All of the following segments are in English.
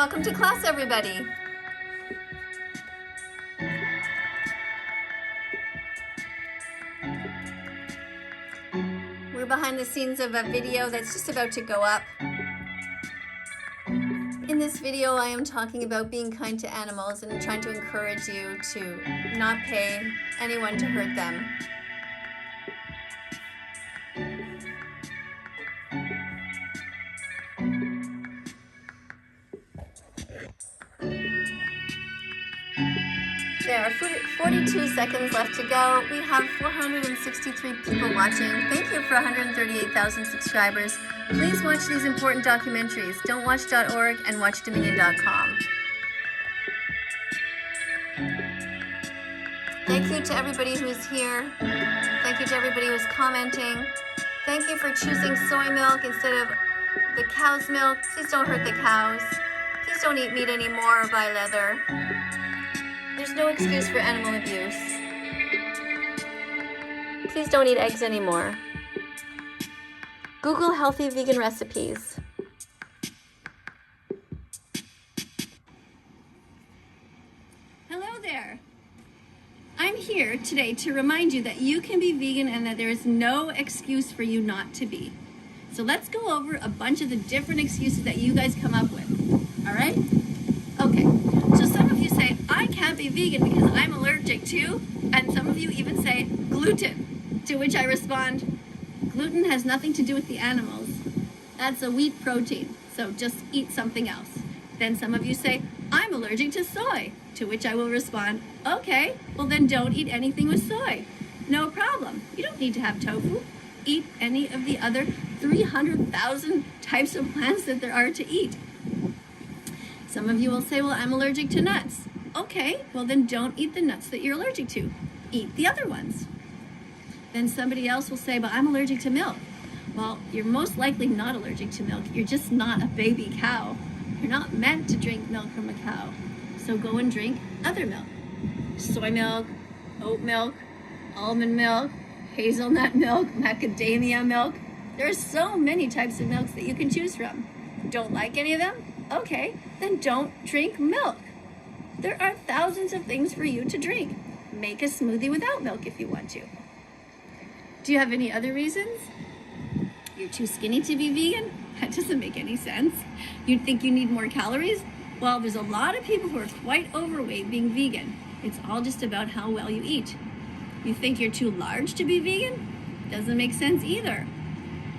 Welcome to class, everybody. We're behind the scenes of a video that's just about to go up. In this video, I am talking about being kind to animals and trying to encourage you to not pay anyone to hurt them. There are 42 seconds left to go. We have 463 people watching. Thank you for 138,000 subscribers. Please watch these important documentaries. Don't watch.org and watchdominion.com. Thank you to everybody who's here. Thank you to everybody who's commenting. Thank you for choosing soy milk instead of the cow's milk. Please don't hurt the cows. Please don't eat meat anymore or buy leather. There's no excuse for animal abuse. Please don't eat eggs anymore. Google healthy vegan recipes. Hello there. I'm here today to remind you that you can be vegan and that there is no excuse for you not to be. So let's go over a bunch of the different excuses that you guys come up with. All right? Okay. So some of you say, I can't be vegan because I'm allergic to, and some of you even say gluten, to which I respond, gluten has nothing to do with the animals. That's a wheat protein, so just eat something else. Then some of you say, I'm allergic to soy, to which I will respond, okay, well then don't eat anything with soy. No problem. You don't need to have tofu. Eat any of the other 300,000 types of plants that there are to eat. Some of you will say, well, I'm allergic to nuts. Okay, well then don't eat the nuts that you're allergic to. Eat the other ones. Then somebody else will say, but I'm allergic to milk. Well, you're most likely not allergic to milk. You're just not a baby cow. You're not meant to drink milk from a cow. So go and drink other milk. Soy milk, oat milk, almond milk, hazelnut milk, macadamia milk. There are so many types of milks that you can choose from. Don't like any of them? Okay, then don't drink milk. There are thousands of things for you to drink. Make a smoothie without milk if you want to. Do you have any other reasons? You're too skinny to be vegan? That doesn't make any sense. You think you need more calories? Well, there's a lot of people who are quite overweight being vegan. It's all just about how well you eat. You think you're too large to be vegan? Doesn't make sense either.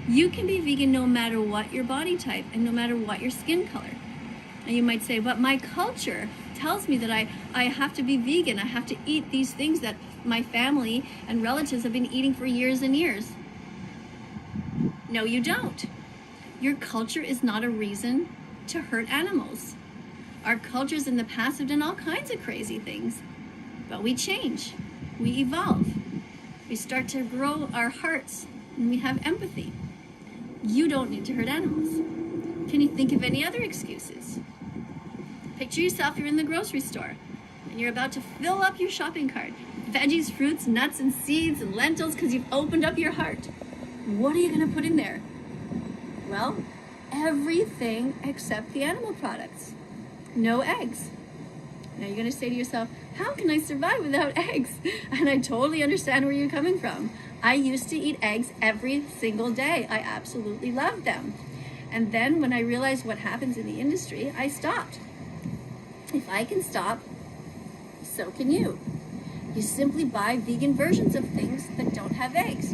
You can be vegan no matter what your body type and no matter what your skin color. And you might say, but my culture tells me that I have to be vegan. I have to eat these things that my family and relatives have been eating for years and years. No, you don't. Your culture is not a reason to hurt animals. Our cultures in the past have done all kinds of crazy things, but we change, we evolve. We start to grow our hearts and we have empathy. You don't need to hurt animals. Can you think of any other excuses? Picture yourself, you're in the grocery store and you're about to fill up your shopping cart. Veggies, fruits, nuts, and seeds, and lentils because you've opened up your heart. What are you going to put in there? Well, everything except the animal products. No eggs. Now you're going to say to yourself, how can I survive without eggs? And I totally understand where you're coming from. I used to eat eggs every single day. I absolutely loved them. And then when I realized what happens in the industry, I stopped. If I can stop, so can you. You simply buy vegan versions of things that don't have eggs.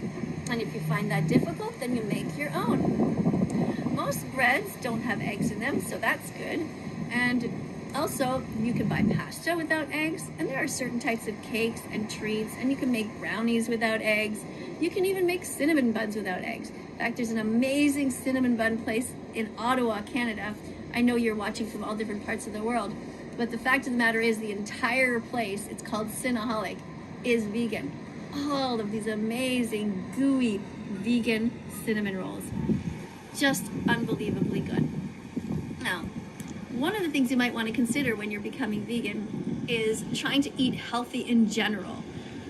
And if you find that difficult, then you make your own. Most breads don't have eggs in them, so that's good. And also, you can buy pasta without eggs, and there are certain types of cakes and treats, and you can make brownies without eggs. You can even make cinnamon buns without eggs. In fact, there's an amazing cinnamon bun place in Ottawa, Canada. I know you're watching from all different parts of the world, but the fact of the matter is the entire place, it's called Cinnaholic, is vegan. All of these amazing, gooey, vegan cinnamon rolls. Just unbelievably good. Now, one of the things you might want to consider when you're becoming vegan is trying to eat healthy in general.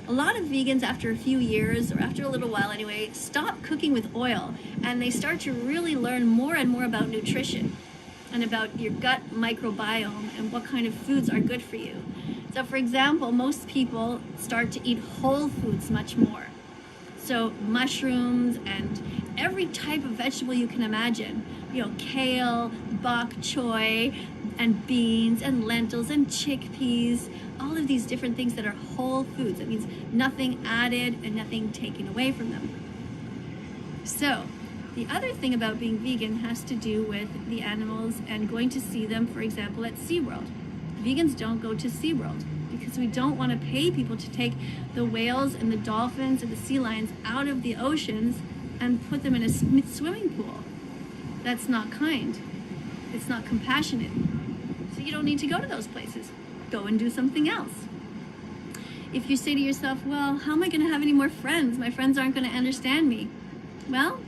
A lot of vegans, after a few years, or after a little while anyway, stop cooking with oil, and they start to really learn more and more about nutrition. and about your gut microbiome and what kind of foods are good for you. So for example, most people start to eat whole foods much more. So mushrooms and every type of vegetable you can imagine, you know, kale, bok choy, and beans and lentils and chickpeas, all of these different things that are whole foods. That means nothing added and nothing taken away from them. So the other thing about being vegan has to do with the animals and going to see them, for example, at SeaWorld. Vegans don't go to SeaWorld because we don't want to pay people to take the whales and the dolphins and the sea lions out of the oceans and put them in a swimming pool. That's not kind. It's not compassionate. So you don't need to go to those places. Go and do something else. If you say to yourself, well, how am I going to have any more friends? My friends aren't going to understand me. Well,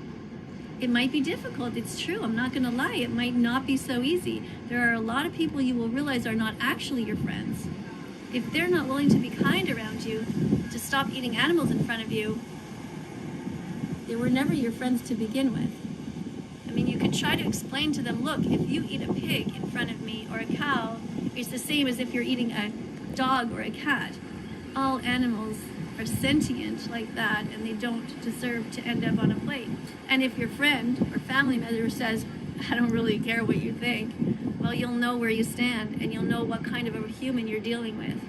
it might be difficult. It's true. I'm not going to lie. It might not be so easy. There are a lot of people you will realize are not actually your friends. If they're not willing to be kind around you, to stop eating animals in front of you, they were never your friends to begin with. I mean, you could try to explain to them, look, if you eat a pig in front of me or a cow, it's the same as if you're eating a dog or a cat. All animals are sentient like that, and they don't deserve to end up on a plate. And if your friend or family member says, I don't really care what you think, well, you'll know where you stand, and you'll know what kind of a human you're dealing with.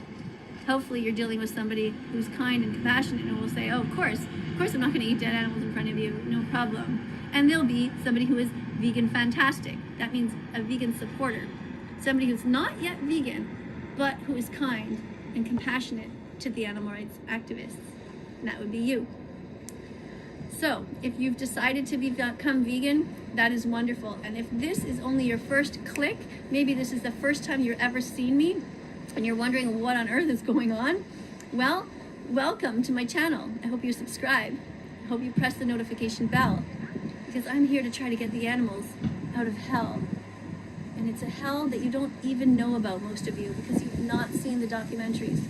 Hopefully you're dealing with somebody who's kind and compassionate and will say, oh, of course I'm not going to eat dead animals in front of you, no problem. And there'll be somebody who is vegan fantastic. That means a vegan supporter. Somebody who's not yet vegan, but who is kind and compassionate to the animal rights activists. And that would be you. So if you've decided to become vegan, that is wonderful. And if this is only your first click, maybe this is the first time you've ever seen me, and you're wondering what on earth is going on, well, welcome to my channel. I hope you subscribe. I hope you press the notification bell, because I'm here to try to get the animals out of hell. And it's a hell that you don't even know about, most of you, because you've not seen the documentaries.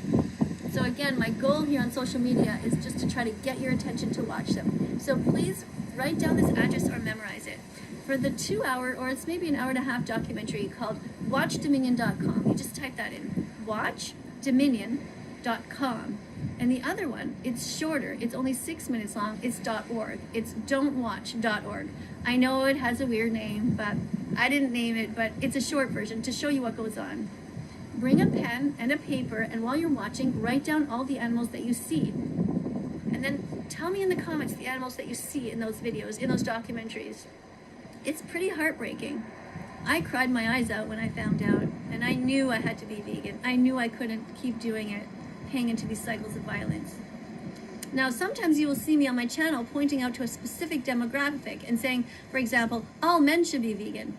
So again, my goal here on social media is just to try to get your attention to watch them. So please write down this address or memorize it. For the 2-hour, or it's maybe an hour-and-a-half documentary called watchdominion.com. You just type that in, watchdominion.com. And the other one, it's shorter, it's only 6 minutes long, it's .org. It's don'twatch.org. I know it has a weird name, but I didn't name it, but it's a short version to show you what goes on. Bring a pen and a paper, and while you're watching, write down all the animals that you see. And then tell me in the comments the animals that you see in those videos, in those documentaries. It's pretty heartbreaking. I cried my eyes out when I found out, and I knew I had to be vegan. I knew I couldn't keep doing it, paying into these cycles of violence. Now, sometimes you will see me on my channel pointing out to a specific demographic and saying, for example, all men should be vegan.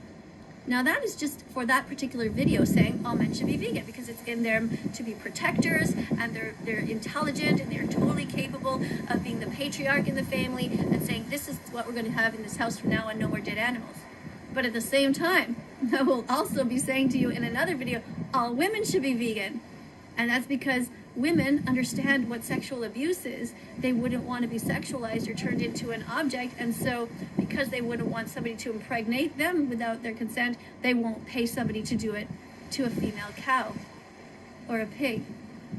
Now that is just for that particular video saying all men should be vegan, because it's in them to be protectors, and they're intelligent, and they're totally capable of being the patriarch in the family and saying this is what we're going to have in this house from now on, no more dead animals. But at the same time, I will also be saying to you in another video, all women should be vegan. And that's because women understand what sexual abuse is. They wouldn't want to be sexualized or turned into an object, and so because they wouldn't want somebody to impregnate them without their consent, they won't pay somebody to do it to a female cow or a pig.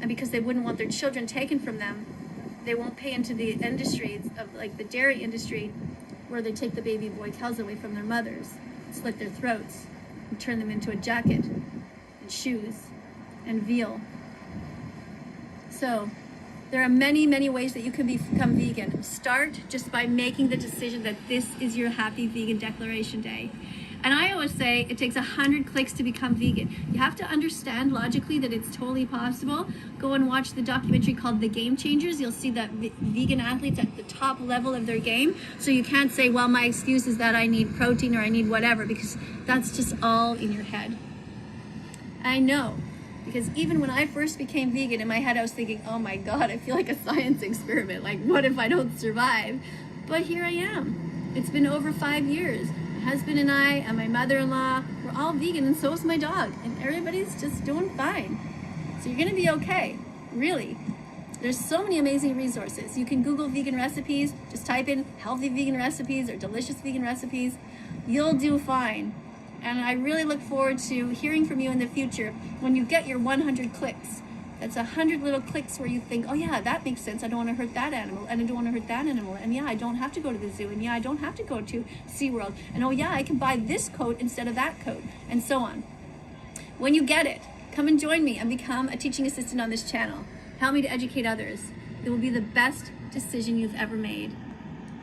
And because they wouldn't want their children taken from them, they won't pay into the industries of like the dairy industry, where they take the baby boy cows away from their mothers, slit their throats, and turn them into a jacket and shoes and veal. So there are many, many ways that you can become vegan. Start just by making the decision that this is your happy vegan declaration day. And I always say it takes 100 clicks to become vegan. You have to understand logically that it's totally possible. Go and watch the documentary called The Game Changers. You'll see that vegan athletes at the top level of their game. So you can't say, well, my excuse is that I need protein or I need whatever, because that's just all in your head. I know. Because even when I first became vegan, in my head I was thinking, oh my God, I feel like a science experiment. Like, what if I don't survive? But here I am. It's been over 5 years. My husband and I and my mother-in-law, we're all vegan, and so is my dog. And everybody's just doing fine. So you're gonna be okay, really. There's so many amazing resources. You can Google vegan recipes, just type in healthy vegan recipes or delicious vegan recipes. You'll do fine. And I really look forward to hearing from you in the future when you get your 100 clicks. That's 100 little clicks where you think, oh yeah, that makes sense. I don't want to hurt that animal, and I don't want to hurt that animal. And yeah, I don't have to go to the zoo. And yeah, I don't have to go to SeaWorld. And oh yeah, I can buy this coat instead of that coat, and so on. When you get it, come and join me and become a teaching assistant on this channel. Help me to educate others. It will be the best decision you've ever made.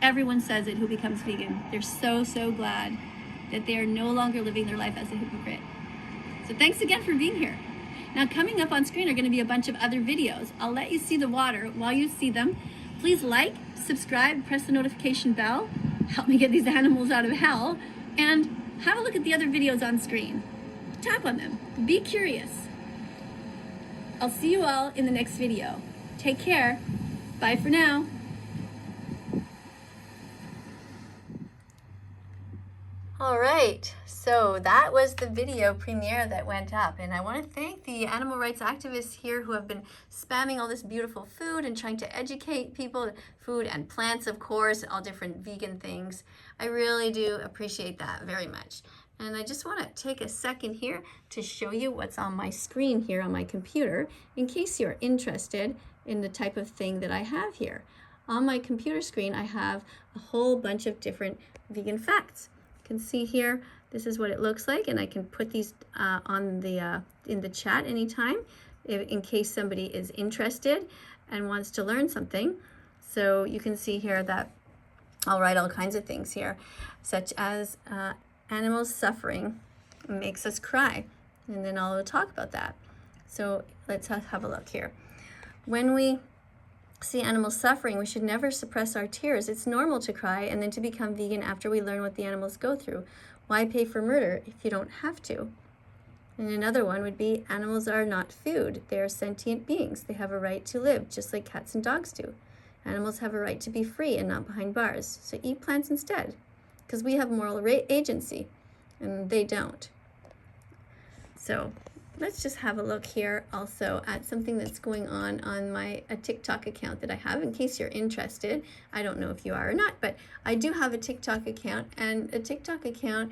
Everyone says it who becomes vegan. They're so, so glad that they are no longer living their life as a hypocrite. So thanks again for being here. Now, coming up on screen are going to be a bunch of other videos. I'll let you see the water while you see them. Please like, subscribe, press the notification bell, help me get these animals out of hell, and have a look at the other videos on screen. Tap on them. Be curious. I'll see you all in the next video. Take care. Bye for now. All right, so that was the video premiere that went up, and I want to thank the animal rights activists here who have been spamming all this beautiful food and trying to educate people, food and plants, of course, all different vegan things. I really do appreciate that very much. And I just want to take a second here to show you what's on my screen here on my computer, in case you're interested in the type of thing that I have here. On my computer screen, I have a whole bunch of different vegan facts. Can see here, this is what it looks like, and I can put these on the in the chat anytime in case somebody is interested and wants to learn something. So you can see here that I'll write all kinds of things here, such as animals suffering makes us cry, and then I'll talk about that. So let's have a look here. When we see animals suffering, we should never suppress our tears. It's normal to cry and then to become vegan after we learn what the animals go through. Why pay for murder if you don't have to? And another one would be, animals are not food. They are sentient beings. They have a right to live, just like cats and dogs do. Animals have a right to be free and not behind bars. So eat plants instead, because we have moral agency and they don't. So let's just have a look here also at something that's going on my TikTok account that I have, in case you're interested. I don't know if you are or not, but I do have a TikTok account, and a TikTok account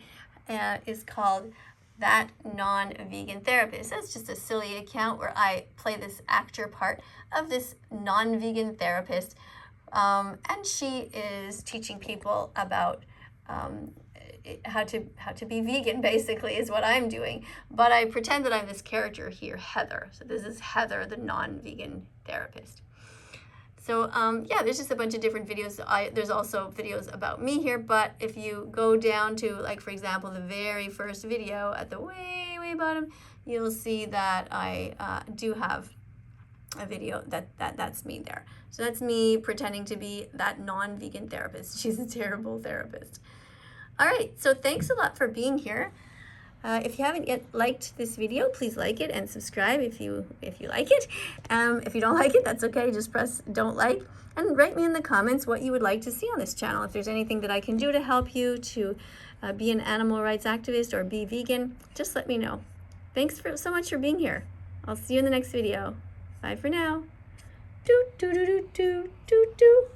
is called That Non-Vegan Therapist. That's just a silly account where I play this actor part of this non-vegan therapist, and she is teaching people about how to be vegan, basically, is what I'm doing. But I pretend that I'm this character here, Heather. So this is Heather, the non-vegan therapist. So yeah, there's just a bunch of different videos. There's also videos about me here, but if you go down to, like, for example, the very first video at the way bottom, you'll see that I do have a video that's me there. So that's me pretending to be that non-vegan therapist. She's a terrible therapist. All right, so thanks a lot for being here. If you haven't yet liked this video, please like it and subscribe if you like it. If you don't like it, that's okay. Just press don't like, and write me in the comments what you would like to see on this channel. If there's anything that I can do to help you to be an animal rights activist or be vegan, just let me know. Thanks so much for being here. I'll see you in the next video. Bye for now. Doo doo doo doo doo doo doo.